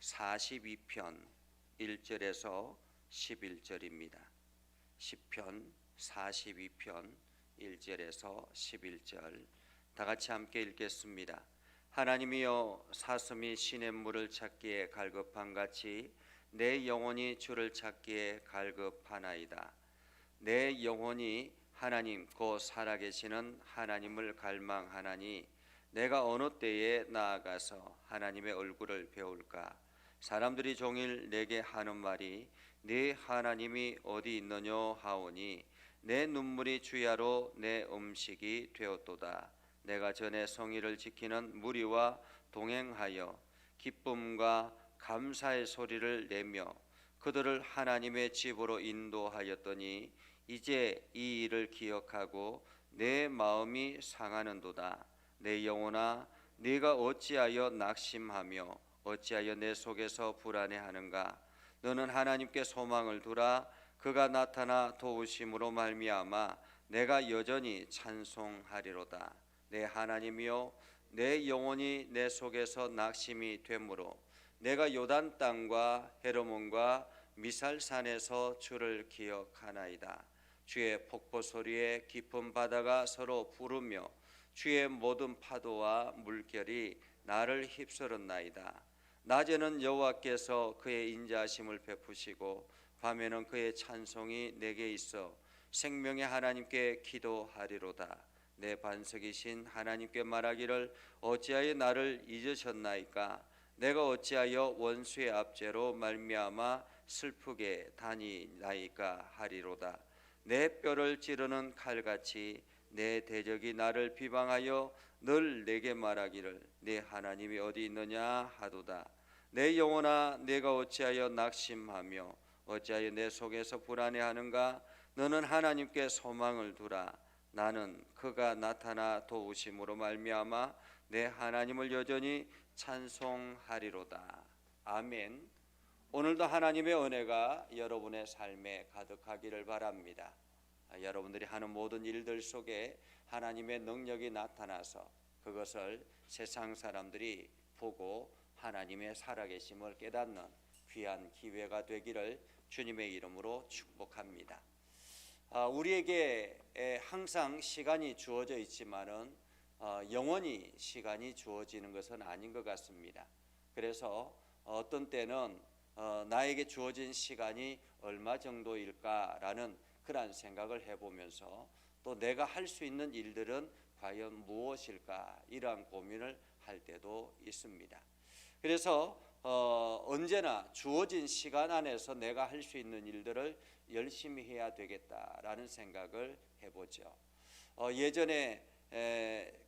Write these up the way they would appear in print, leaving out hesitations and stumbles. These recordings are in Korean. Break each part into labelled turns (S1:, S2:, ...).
S1: 42편 1절에서 11절입니다. 시편 42편 1절에서 11절 다 같이 함께 읽겠습니다. 하나님이여, 사슴이 시냇물을 찾기에 갈급한 같이 내 영혼이 주를 찾기에 갈급하나이다. 내 영혼이 하나님 곧 살아계시는 하나님을 갈망하나니 내가 어느 때에 나아가서 하나님의 얼굴을 배울까? 사람들이 종일 내게 하는 말이 네 하나님이 어디 있느냐 하오니 내 눈물이 주야로 내 음식이 되었도다. 내가 전에 성의를 지키는 무리와 동행하여 기쁨과 감사의 소리를 내며 그들을 하나님의 집으로 인도하였더니 이제 이 일을 기억하고 내 마음이 상하는도다. 내 영혼아, 네가 어찌하여 낙심하며 어찌하여 내 속에서 불안해하는가? 너는 하나님께 소망을 두라. 그가 나타나 도우심으로 말미암아 내가 여전히 찬송하리로다. 내 하나님이여, 내 영혼이 내 속에서 낙심이 되므로 내가 요단 땅과 헤르몬과 미살산에서 주를 기억하나이다. 주의 폭포 소리에 깊은 바다가 서로 부르며 주의 모든 파도와 물결이 나를 휩쓸었나이다. 낮에는 여호와께서 그의 인자하심을 베푸시고 밤에는 그의 찬송이 내게 있어 생명의 하나님께 기도하리로다. 내 반석이신 하나님께 말하기를 어찌하여 나를 잊으셨나이까? 내가 어찌하여 원수의 압제로 말미암아 슬프게 다니나이까 하리로다. 내 뼈를 찌르는 칼같이 내 대적이 나를 비방하여 늘 내게 말하기를 네 하나님이 어디 있느냐 하도다. 내 영혼아, 내가 어찌하여 낙심하며 어찌하여 내 속에서 불안해하는가? 너는 하나님께 소망을 두라. 나는 그가 나타나 도우심으로 말미암아 내 하나님을 여전히 찬송하리로다. 아멘. 오늘도 하나님의 은혜가 여러분의 삶에 가득하기를 바랍니다. 여러분들이 하는 모든 일들 속에 하나님의 능력이 나타나서 그것을 세상 사람들이 보고 하나님의 살아계심을 깨닫는 귀한 기회가 되기를 주님의 이름으로 축복합니다. 우리에게 항상 시간이 주어져 있지만은 영원히 시간이 주어지는 것은 아닌 것 같습니다. 그래서 어떤 때는 나에게 주어진 시간이 얼마 정도일까라는 그런 생각을 해보면서 또 내가 할 수 있는 일들은 과연 무엇일까 이러한 고민을 할 때도 있습니다. 그래서 언제나 주어진 시간 안에서 내가 할 수 있는 일들을 열심히 해야 되겠다라는 생각을 해보죠. 예전에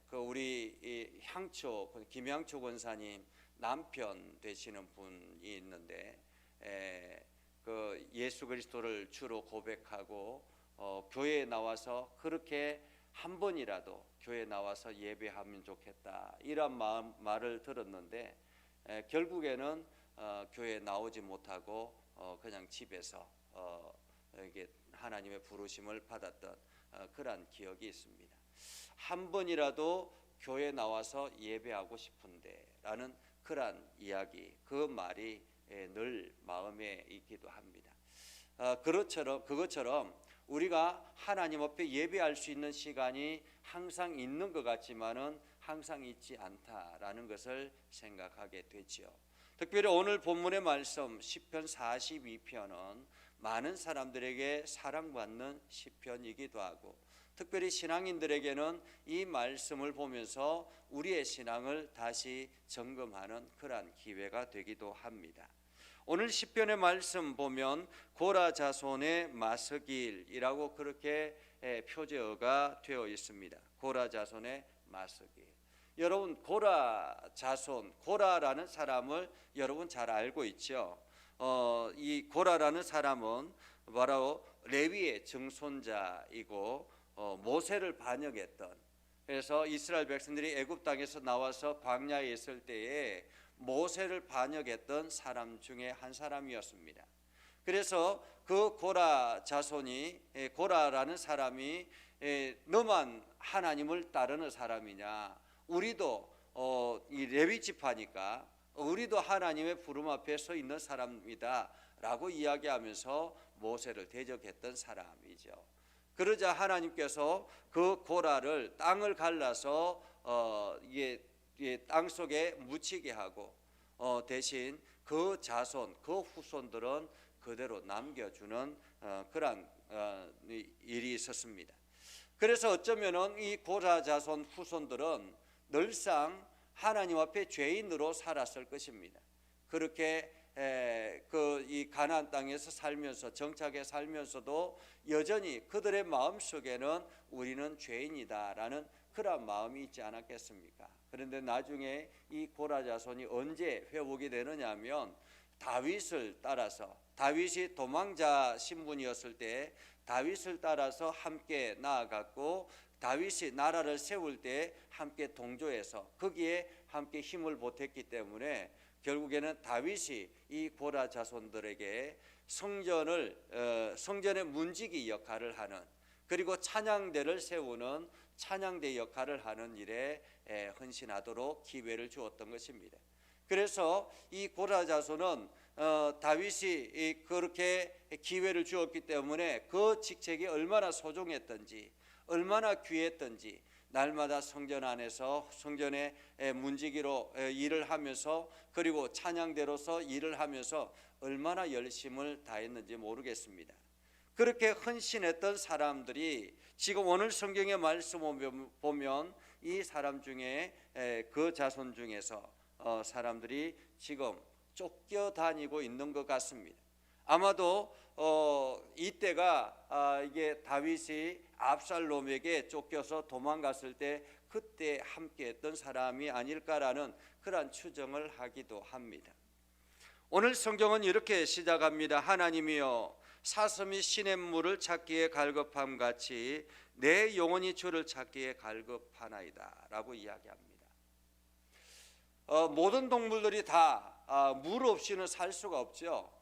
S1: 그 우리 향초 김향초 권사님 남편 되시는 분이 있는데 그 예수 그리스도를 주로 고백하고 교회에 나와서 그렇게 한 번이라도 교회에 나와서 예배하면 좋겠다 이런 말을 들었는데 결국에는 교회에 나오지 못하고 그냥 집에서 이게 하나님의 부르심을 받았던 그러한 기억이 있습니다. 한 번이라도 교회에 나와서 예배하고 싶은데 라는 그러한 이야기, 그 말이 늘 마음에 있기도 합니다. 그것처럼 우리가 하나님 앞에 예배할 수 있는 시간이 항상 있는 것 같지만은 항상 있지 않다라는 것을 생각하게 되지요. 특별히 오늘 본문의 말씀 시편 42편은 많은 사람들에게 사랑받는 시편이기도 하고 특별히 신앙인들에게는 이 말씀을 보면서 우리의 신앙을 다시 점검하는 그러한 기회가 되기도 합니다. 오늘 시편의 말씀 보면 고라 자손의 마스길이라고 그렇게 표제어가 되어 있습니다. 고라 자손의 마스길. 여러분 고라 자손, 고라라는 사람을 여러분 잘 알고 있죠. 이 고라라는 사람은 바로 레위의 증손자이고 모세를 반역했던, 그래서 이스라엘 백성들이 애굽 땅에서 나와서 광야에 있을 때에 모세를 반역했던 사람 중에 한 사람이었습니다. 그래서 그 고라 자손이 고라라는 사람이 너만 하나님을 따르는 사람이냐, 우리도 이 레위 지파니까 우리도 하나님의 부름 앞에 서 있는 사람이다 라고 이야기하면서 모세를 대적했던 사람이죠. 그러자 하나님께서 그 고라를 땅을 갈라서 땅 속에 묻히게 하고 대신 그 자손, 그 후손들은 그대로 남겨주는 그런 일이 있었습니다. 그래서 어쩌면은 이 고라 자손 후손들은 늘상 하나님 앞에 죄인으로 살았을 것입니다. 그렇게 이 가나안 땅에서 살면서 정착해 살면서도 여전히 그들의 마음 속에는 우리는 죄인이다라는 그런 마음이 있지 않았겠습니까? 그런데 나중에 이 고라 자손이 언제 회복이 되느냐면 다윗을 따라서, 다윗이 도망자 신분이었을 때 다윗을 따라서 함께 나아갔고, 다윗이 나라를 세울 때 함께 동조해서 거기에 함께 힘을 보탰기 때문에 결국에는 다윗이 이 고라 자손들에게 성전의 문지기 역할을 하는, 그리고 찬양대를 세우는 찬양대 역할을 하는 일에 헌신하도록 기회를 주었던 것입니다. 그래서 이 고라 자손은 다윗이 그렇게 기회를 주었기 때문에 그 직책이 얼마나 소중했던지, 얼마나 귀했던지 날마다 성전 안에서 성전의 문지기로 일을 하면서, 그리고 찬양대로서 일을 하면서 얼마나 열심을 다했는지 모르겠습니다. 그렇게 헌신했던 사람들이 지금 오늘 성경의 말씀을 보면 이 사람 중에, 그 자손 중에서 사람들이 지금 쫓겨다니고 있는 것 같습니다. 아마도 이때가 이게 다윗이 압살롬에게 쫓겨서 도망갔을 때 그때 함께했던 사람이 아닐까라는 그런 추정을 하기도 합니다. 오늘 성경은 이렇게 시작합니다. 하나님이여 사슴이 시냇물을 찾기에 갈급함 같이 내 영혼이 주를 찾기에 갈급하나이다 라고 이야기합니다. 모든 동물들이 다 물 없이는 살 수가 없죠.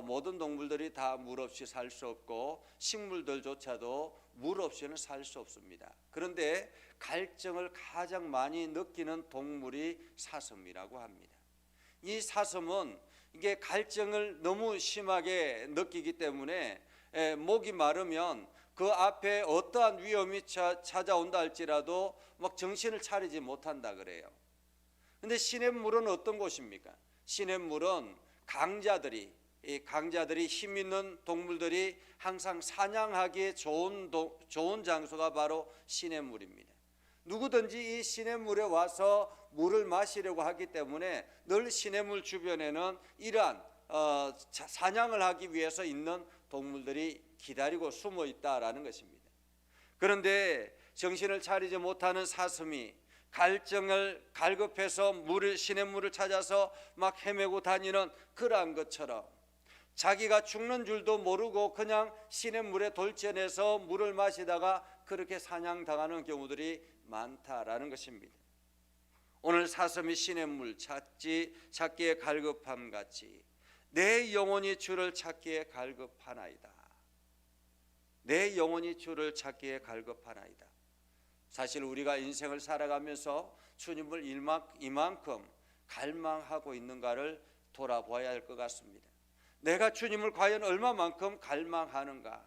S1: 모든 동물들이 다 물 없이 살 수 없고 식물들조차도 물 없이는 살 수 없습니다. 그런데 갈증을 가장 많이 느끼는 동물이 사슴이라고 합니다. 이 사슴은 이게 갈증을 너무 심하게 느끼기 때문에 목이 마르면 그 앞에 어떠한 위험이 찾아온다 할지라도 막 정신을 차리지 못한다 그래요. 그런데 시냇물은 어떤 곳입니까? 시냇물은 강자들이 힘 있는 동물들이 항상 사냥하기에 좋은 장소가 바로 시냇물입니다. 누구든지 이 시냇물에 와서 물을 마시려고 하기 때문에 늘 시냇물 주변에는 이러한 사냥을 하기 위해서 있는 동물들이 기다리고 숨어 있다라는 것입니다. 그런데 정신을 차리지 못하는 사슴이 갈급해서 시냇물을 찾아서 막 헤매고 다니는 그러한 것처럼 자기가 죽는 줄도 모르고 그냥 시냇물에 돌진해서 물을 마시다가 그렇게 사냥당하는 경우들이 많다라는 것입니다. 오늘 사슴이 시냇물 찾기에 갈급함 같이 내 영혼이 주를 찾기에 갈급하나이다. 내 영혼이 주를 찾기에 갈급하나이다. 사실 우리가 인생을 살아가면서 주님을 이만큼 갈망하고 있는가를 돌아봐야 할 것 같습니다. 내가 주님을 과연 얼마만큼 갈망하는가?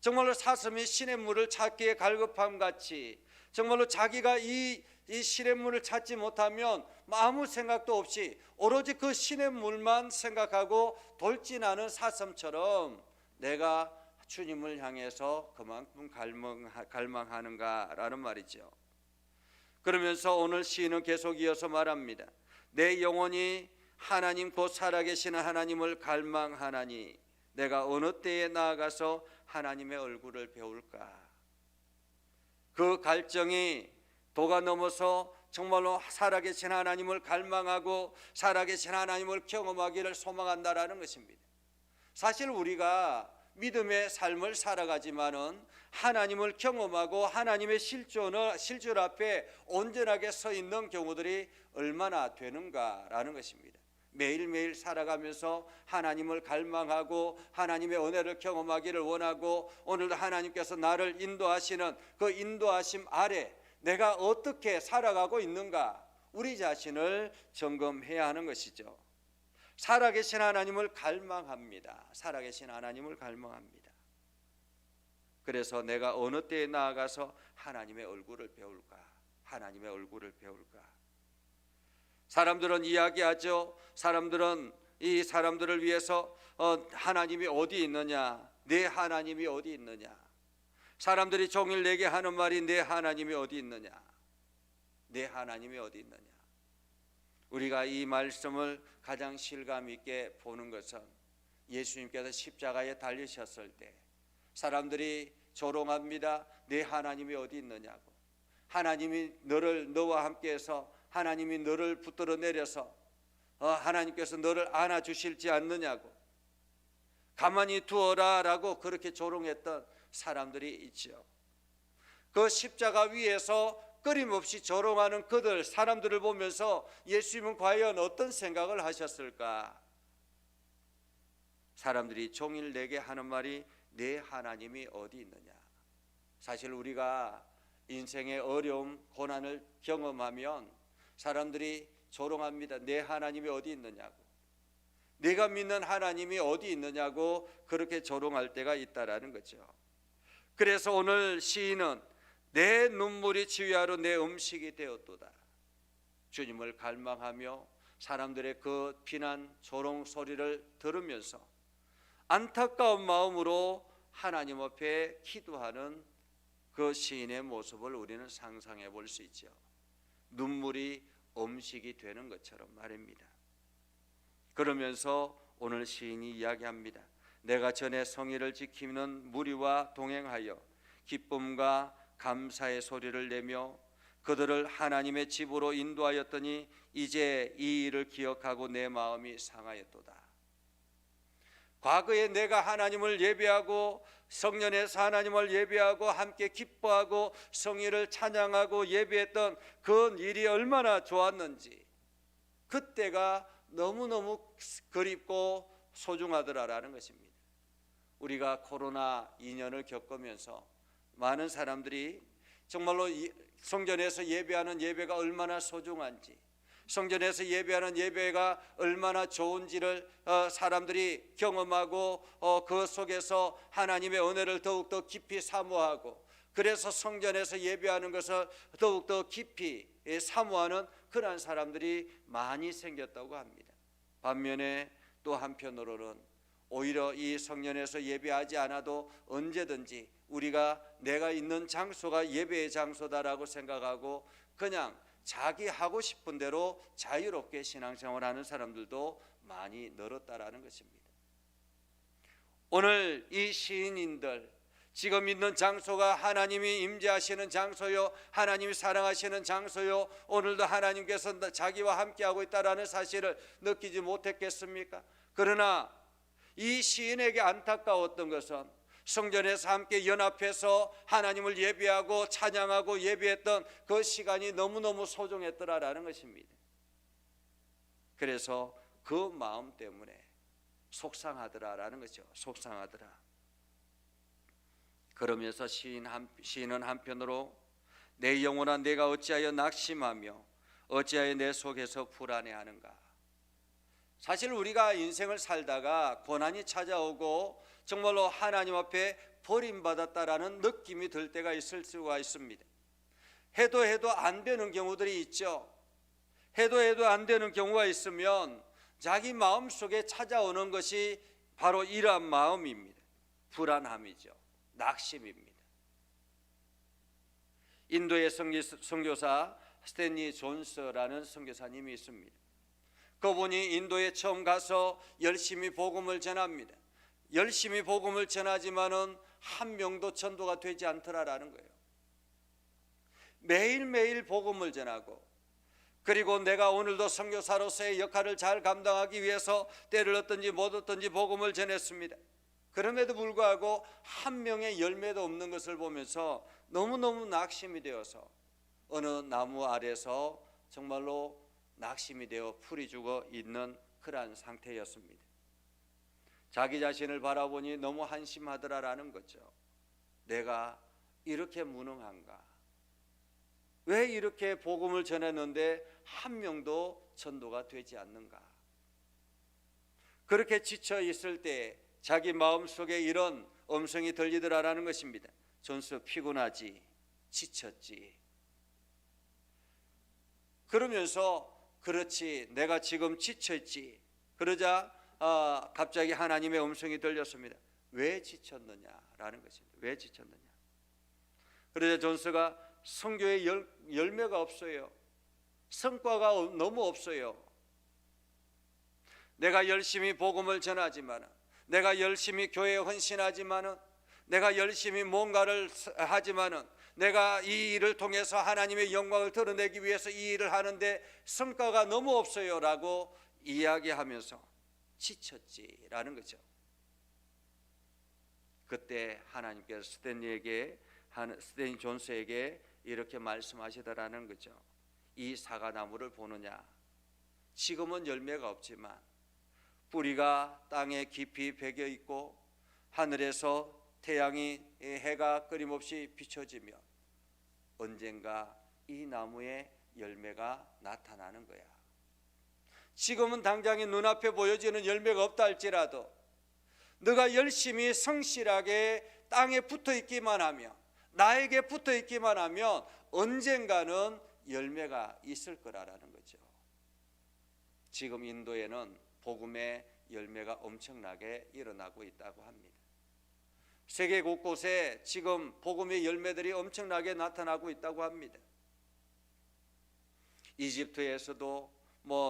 S1: 정말로 사슴이 시냇물을 찾기에 갈급함 같이 정말로 자기가 이 시냇물을 찾지 못하면 아무 생각도 없이 오로지 그 시냇물만 생각하고 돌진하는 사슴처럼 내가 주님을 향해서 그만큼 갈망하는가라는 말이죠. 그러면서 오늘 시인은 계속 이어서 말합니다. 내 영혼이 하나님 곧 살아계시는 하나님을 갈망하나니 내가 어느 때에 나아가서 하나님의 얼굴을 배울까? 그 갈증이 도가 넘어서 정말로 살아계신 하나님을 갈망하고 살아계신 하나님을 경험하기를 소망한다라는 것입니다. 사실 우리가 믿음의 삶을 살아가지만은 하나님을 경험하고 하나님의 실존 앞에 온전하게 서 있는 경우들이 얼마나 되는가라는 것입니다. 매일매일 살아가면서 하나님을 갈망하고 하나님의 은혜를 경험하기를 원하고 오늘도 하나님께서 나를 인도하시는 그 인도하심 아래 내가 어떻게 살아가고 있는가, 우리 자신을 점검해야 하는 것이죠. 살아계신 하나님을 갈망합니다. 살아계신 하나님을 갈망합니다. 그래서 내가 어느 때에 나아가서 하나님의 얼굴을 배울까? 하나님의 얼굴을 배울까? 사람들은 이야기하죠. 사람들은 이 사람들을 위해서 하나님이 어디 있느냐? 내 하나님이 어디 있느냐? 사람들이 종일 내게 하는 말이 내 하나님이 어디 있느냐? 내 하나님이 어디 있느냐? 우리가 이 말씀을 가장 실감 있게 보는 것은 예수님께서 십자가에 달리셨을 때 사람들이 조롱합니다. 내 하나님이 어디 있느냐고. 하나님이 너와 함께해서 하나님이 너를 붙들어 내려서 하나님께서 너를 안아주실지 않느냐고, 가만히 두어라 라고 그렇게 조롱했던 사람들이 있죠. 그 십자가 위에서 끊임없이 조롱하는 그들 사람들을 보면서 예수님은 과연 어떤 생각을 하셨을까? 사람들이 종일 내게 하는 말이 내 하나님이 어디 있느냐. 사실 우리가 인생의 어려움 고난을 경험하면 사람들이 조롱합니다. 내 하나님이 어디 있느냐고, 내가 믿는 하나님이 어디 있느냐고 그렇게 조롱할 때가 있다라는 거죠. 그래서 오늘 시인은 내 눈물이 지휘하러 내 음식이 되었도다. 주님을 갈망하며 사람들의 그 비난 조롱 소리를 들으면서 안타까운 마음으로 하나님 앞에 기도하는 그 시인의 모습을 우리는 상상해 볼 수 있죠. 눈물이 음식이 되는 것처럼 말입니다. 그러면서 오늘 시인이 이야기합니다. 내가 전에 성의를 지키는 무리와 동행하여 기쁨과 감사의 소리를 내며 그들을 하나님의 집으로 인도하였더니 이제 이 일을 기억하고 내 마음이 상하였도다. 과거에 내가 하나님을 예배하고 성전에서 하나님을 예배하고 함께 기뻐하고 성의를 찬양하고 예배했던 그 일이 얼마나 좋았는지 그때가 너무너무 그립고 소중하더라라는 것입니다. 우리가 코로나 2년을 겪으면서 많은 사람들이 정말로 성전에서 예배하는 예배가 얼마나 소중한지, 성전에서 예배하는 예배가 얼마나 좋은지를 사람들이 경험하고 그 속에서 하나님의 은혜를 더욱더 깊이 사모하고, 그래서 성전에서 예배하는 것을 더욱더 깊이 사모하는 그러한 사람들이 많이 생겼다고 합니다. 반면에 또 한편으로는 오히려 이 성전에서 예배하지 않아도 언제든지 우리가 내가 있는 장소가 예배의 장소다라고 생각하고 그냥 자기 하고 싶은 대로 자유롭게 신앙생활하는 사람들도 많이 늘었다라는 것입니다. 오늘 이 시인인들 지금 있는 장소가 하나님이 임재하시는 장소요, 하나님이 사랑하시는 장소요, 오늘도 하나님께서 자기와 함께하고 있다라는 사실을 느끼지 못했겠습니까? 그러나 이 시인에게 안타까웠던 것은 성전에서 함께 연합해서 하나님을 예배하고 찬양하고 예배했던 그 시간이 너무너무 소중했더라라는 것입니다. 그래서 그 마음 때문에 속상하더라라는 거죠. 속상하더라. 그러면서 시인은 한편으로 내 영혼아 내가 어찌하여 낙심하며 어찌하여 내 속에서 불안해하는가. 사실 우리가 인생을 살다가 고난이 찾아오고 정말로 하나님 앞에 버림받았다라는 느낌이 들 때가 있을 수가 있습니다. 해도 안 되는 경우들이 있죠. 해도 안 되는 경우가 있으면 자기 마음속에 찾아오는 것이 바로 이러한 마음입니다. 불안함이죠. 낙심입니다. 인도의 선교사 스탠리 존스라는 선교사님이 있습니다. 그분이 인도에 처음 가서 열심히 복음을 전합니다. 열심히 복음을 전하지만은 한 명도 전도가 되지 않더라라는 거예요. 매일매일 복음을 전하고, 그리고 내가 오늘도 선교사로서의 역할을 잘 감당하기 위해서 때를 얻든지 못 얻든지 복음을 전했습니다. 그럼에도 불구하고 한 명의 열매도 없는 것을 보면서 너무너무 낙심이 되어서 어느 나무 아래서 정말로 낙심이 되어 풀이 죽어 있는 그러한 상태였습니다. 자기 자신을 바라보니 너무 한심하더라라는 거죠. 내가 이렇게 무능한가? 왜 이렇게 복음을 전했는데 한 명도 전도가 되지 않는가? 그렇게 지쳐 있을 때 자기 마음속에 이런 음성이 들리더라라는 것입니다. 존스, 피곤하지, 지쳤지. 그러면서 그렇지, 내가 지금 지쳐있지. 그러자 갑자기 하나님의 음성이 들렸습니다. 왜 지쳤느냐라는 것입니다. 왜 지쳤느냐? 그러자 존스가 선교에 열매가 없어요. 성과가 너무 없어요. 내가 열심히 복음을 전하지만, 내가 열심히 교회에 헌신하지만, 내가 열심히 뭔가를 하지만, 내가 이 일을 통해서 하나님의 영광을 드러내기 위해서 이 일을 하는데 성과가 너무 없어요 라고 이야기하면서 지쳤지라는 거죠. 그때 하나님께서 스탠리 존스에게 이렇게 말씀하시더라는 거죠. 이 사과나무를 보느냐? 지금은 열매가 없지만 뿌리가 땅에 깊이 배겨 있고 하늘에서 태양이, 해가 끊임없이 비춰지며 언젠가 이 나무에 열매가 나타나는 거야. 지금은 당장에 눈앞에 보여지는 열매가 없다 할지라도 너가 열심히 성실하게 땅에 붙어 있기만 하면, 나에게 붙어 있기만 하면 언젠가는 열매가 있을 거라는 거죠. 지금 인도에는 복음의 열매가 엄청나게 일어나고 있다고 합니다. 세계 곳곳에 지금 복음의 열매들이 엄청나게 나타나고 있다고 합니다. 이집트에서도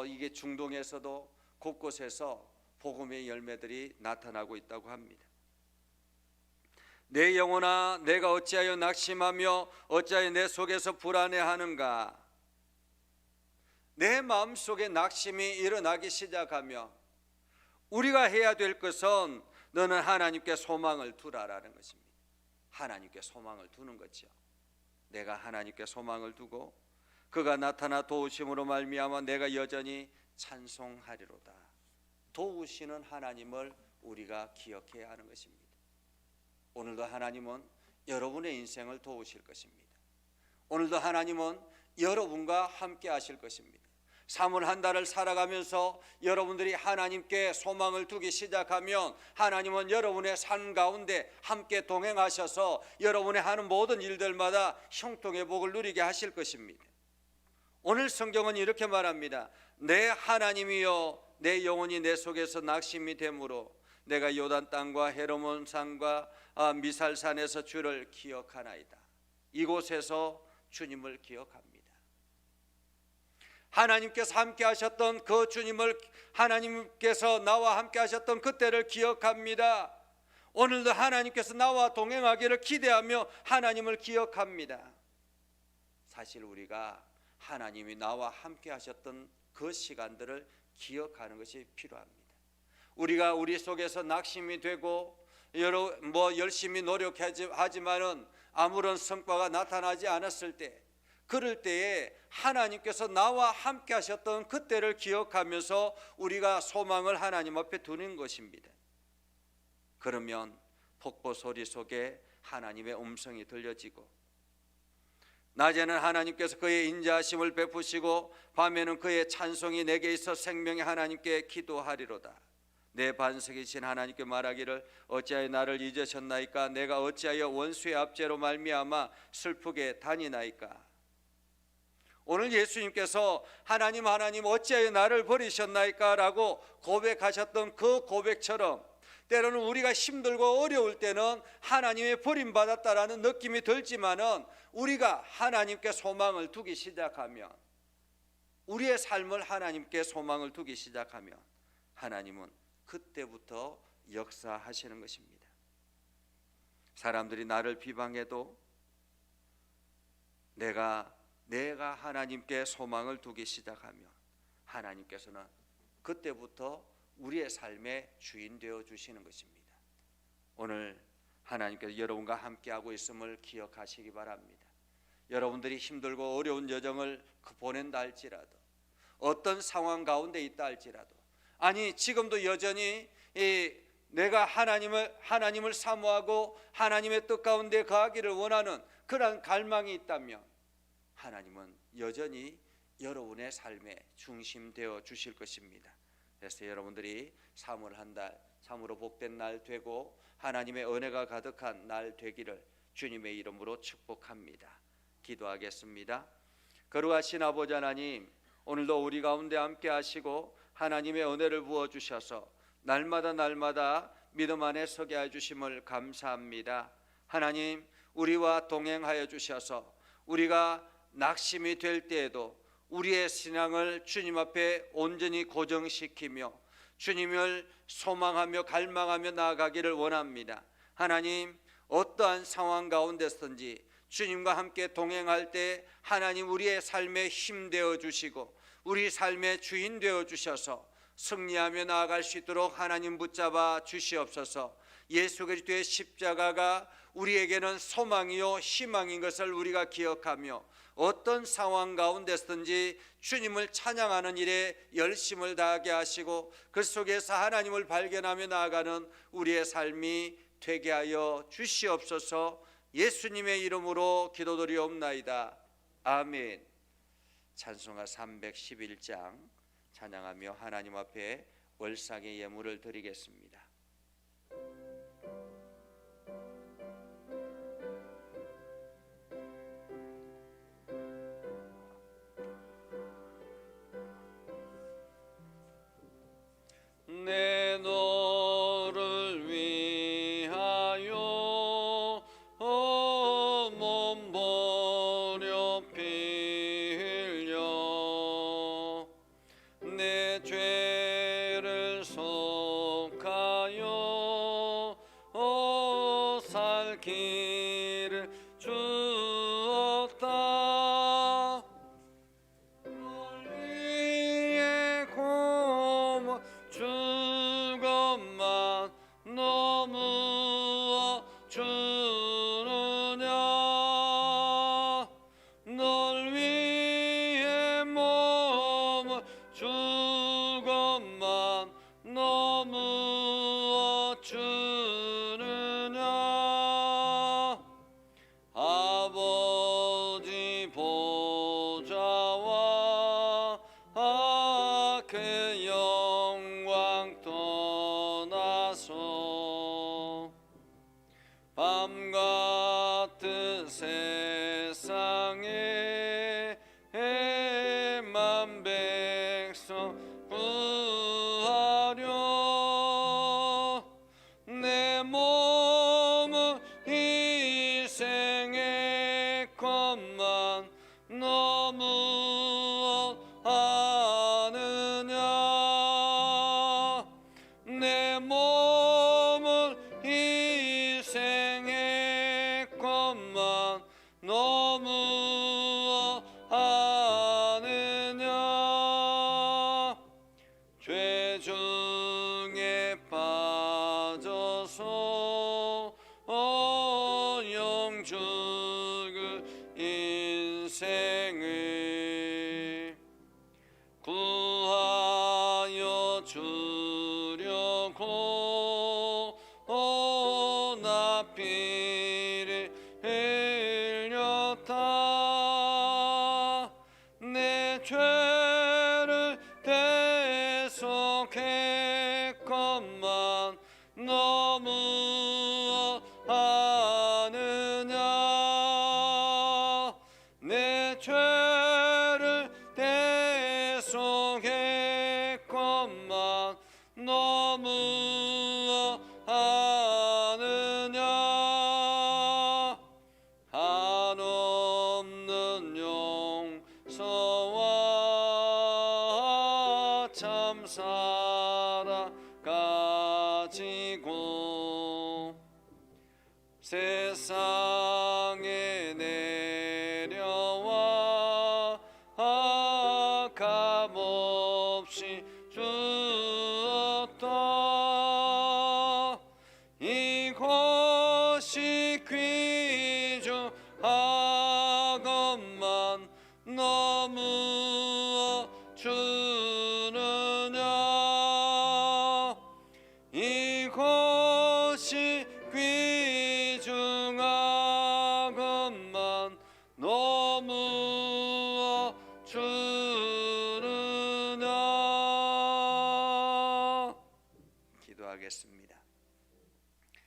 S1: 이게 중동에서도 곳곳에서 복음의 열매들이 나타나고 있다고 합니다. 내 영혼아, 내가 어찌하여 낙심하며 어찌하여 내 속에서 불안해하는가? 내 마음속에 낙심이 일어나기 시작하며 우리가 해야 될 것은 너는 하나님께 소망을 두라라는 것입니다. 하나님께 소망을 두는 거죠. 내가 하나님께 소망을 두고 그가 나타나 도우심으로 말미암아 내가 여전히 찬송하리로다. 도우시는 하나님을 우리가 기억해야 하는 것입니다. 오늘도 하나님은 여러분의 인생을 도우실 것입니다. 오늘도 하나님은 여러분과 함께 하실 것입니다. 3월 한 달을 살아가면서 여러분들이 하나님께 소망을 두기 시작하면 하나님은 여러분의 삶 가운데 함께 동행하셔서 여러분의 하는 모든 일들마다 형통의 복을 누리게 하실 것입니다. 오늘 성경은 이렇게 말합니다. 내 하나님이여, 내 영혼이 내 속에서 낙심이 되므로 내가 요단 땅과 헤르몬 산과 미살산에서 주를 기억하나이다. 이곳에서 주님을 기억합니다. 하나님께서 함께 하셨던 그 주님을, 하나님께서 나와 함께 하셨던 그때를 기억합니다. 오늘도 하나님께서 나와 동행하기를 기대하며 하나님을 기억합니다. 사실 우리가 하나님이 나와 함께 하셨던 그 시간들을 기억하는 것이 필요합니다. 우리가 우리 속에서 낙심이 되고 열심히 노력하지만은 아무런 성과가 나타나지 않았을 때, 그럴 때에 하나님께서 나와 함께 하셨던 그때를 기억하면서 우리가 소망을 하나님 앞에 두는 것입니다. 그러면 폭포 소리 속에 하나님의 음성이 들려지고, 낮에는 하나님께서 그의 인자하심을 베푸시고 밤에는 그의 찬송이 내게 있어 생명의 하나님께 기도하리로다. 내 반석이신 하나님께 말하기를 어찌하여 나를 잊으셨나이까? 내가 어찌하여 원수의 압제로 말미암아 슬프게 다니나이까? 오늘 예수님께서 하나님 어찌하여 나를 버리셨나이까? 라고 고백하셨던 그 고백처럼 때로는 우리가 힘들고 어려울 때는 하나님의 버림받았다라는 느낌이 들지만은 우리가 하나님께 소망을 두기 시작하면, 우리의 삶을 하나님께 소망을 두기 시작하면 하나님은 그때부터 역사하시는 것입니다. 사람들이 나를 비방해도 내가 하나님께 소망을 두기 시작하면 하나님께서는 그때부터 우리의 삶의 주인 되어 주시는 것입니다. 오늘 하나님께서 여러분과 함께하고 있음을 기억하시기 바랍니다. 여러분들이 힘들고 어려운 여정을 보낸다 할지라도, 어떤 상황 가운데 있다 할지라도, 아니 지금도 여전히 내가 하나님을 사모하고 하나님의 뜻 가운데 거하기를 원하는 그런 갈망이 있다면 하나님은 여전히 여러분의 삶에 중심되어 주실 것입니다. 그래서 여러분들이 3월 한 달 참으로 복된 날 되고 하나님의 은혜가 가득한 날 되기를 주님의 이름으로 축복합니다. 기도하겠습니다. 거룩하신 아버지 하나님, 오늘도 우리 가운데 함께 하시고 하나님의 은혜를 부어주셔서 날마다 믿음 안에 서게 해주심을 감사합니다. 하나님, 우리와 동행하여 주셔서 우리가 낙심이 될 때에도 우리의 신앙을 주님 앞에 온전히 고정시키며 주님을 소망하며 갈망하며 나아가기를 원합니다. 하나님, 어떠한 상황 가운데서든지 주님과 함께 동행할 때 하나님 우리의 삶에 힘되어 주시고 우리 삶의 주인 되어 주셔서 승리하며 나아갈 수 있도록 하나님 붙잡아 주시옵소서. 예수 그리스도의 십자가가 우리에게는 소망이요 희망인 것을 우리가 기억하며 어떤 상황 가운데서든지 주님을 찬양하는 일에 열심을 다하게 하시고 그 속에서 하나님을 발견하며 나아가는 우리의 삶이 되게 하여 주시옵소서. 예수님의 이름으로 기도드리옵나이다. 아멘. 찬송가 311장 찬양하며 하나님 앞에 월삭의 예물을 드리겠습니다. 내 너를 위하여 몸 버려 빌려 내 죄를 속하여 살 길을 주었다. 널 위해 고마 주것만 너무 주느냐. 널 위해 몸을 주것만 너무 주느냐. 아버지 보좌와 그 영광 떠나서 밤 같은 세상에 만 백성 구하려 내 몸을 희생했건만 너무 아느냐. 내 몸을 희생했건만 너무 아느냐. 죄 중에 빠져서 영죽을 인생을 구하여 주려고 나 피를 흘렸다. 내 죄를 대속했건만 너무 아느냐. 내 죄를 대속했건만 너무 아느냐. 한없는 용서와 참사랑 가지고 세상에 내려와 값없이 주었다. 이것이 귀중하건만 너무 주느냐. 이것이 귀중하건만 기도하겠습니다.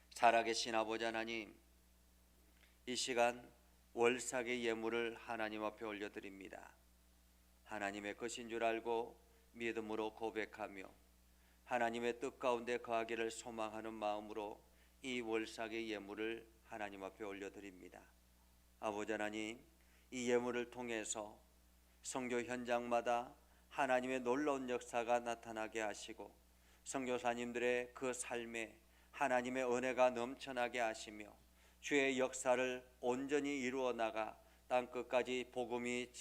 S1: 살아계신 아버지 하나님, 이 시간 월삭의 예물을 하나님 앞에 올려드립니다. 하나님의 것인 줄 알고 믿음으로 고백하며 하나님의 뜻 가운데 거하기를 소망하는 마음으로 이 월삭의 예물을 하나님 앞에 올려드립니다. 아버지 하나님, 이 예물을 통해서 선교 현장마다 하나님의 놀라운 역사가 나타나게 하시고 선교사님들의 그 삶에 하나님의 은혜가 넘쳐나게 하시며 주의 역사를 온전히 이루어 나가 땅끝까지 복음이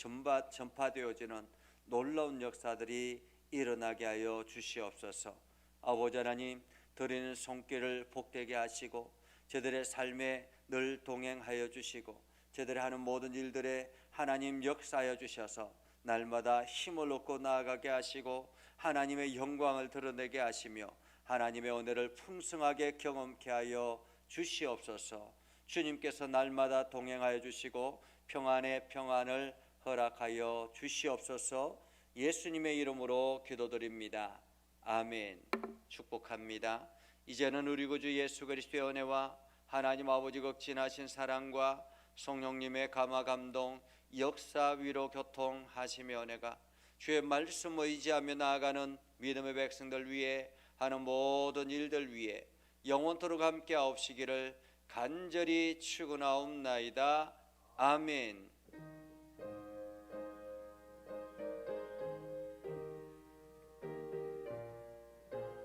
S1: 전파되어지는 놀라운 역사들이 일어나게 하여 주시옵소서. 아버지 하나님, 드리는 손길을 복되게 하시고 저들의 삶에 늘 동행하여 주시고 저들의 하는 모든 일들에 하나님 역사하여 주셔서 날마다 힘을 얻고 나아가게 하시고 하나님의 영광을 드러내게 하시며 하나님의 은혜를 풍성하게 경험케 하여 주시옵소서. 주님께서 날마다 동행하여 주시고 평안의 평안을 허락하여 주시옵소서. 예수님의 이름으로 기도드립니다. 아멘. 축복합니다. 이제는 우리 구주 예수 그리스도의 은혜와 하나님 아버지 극진하신 사랑과 성령님의 감화 감동 역사 위로 교통하시며 은혜가 주의 말씀 의지하며 나아가는 믿음의 백성들 위해 하는 모든 일들 위해 영원토록 함께 하옵시기를 간절히 축원하옵나이다. 아멘.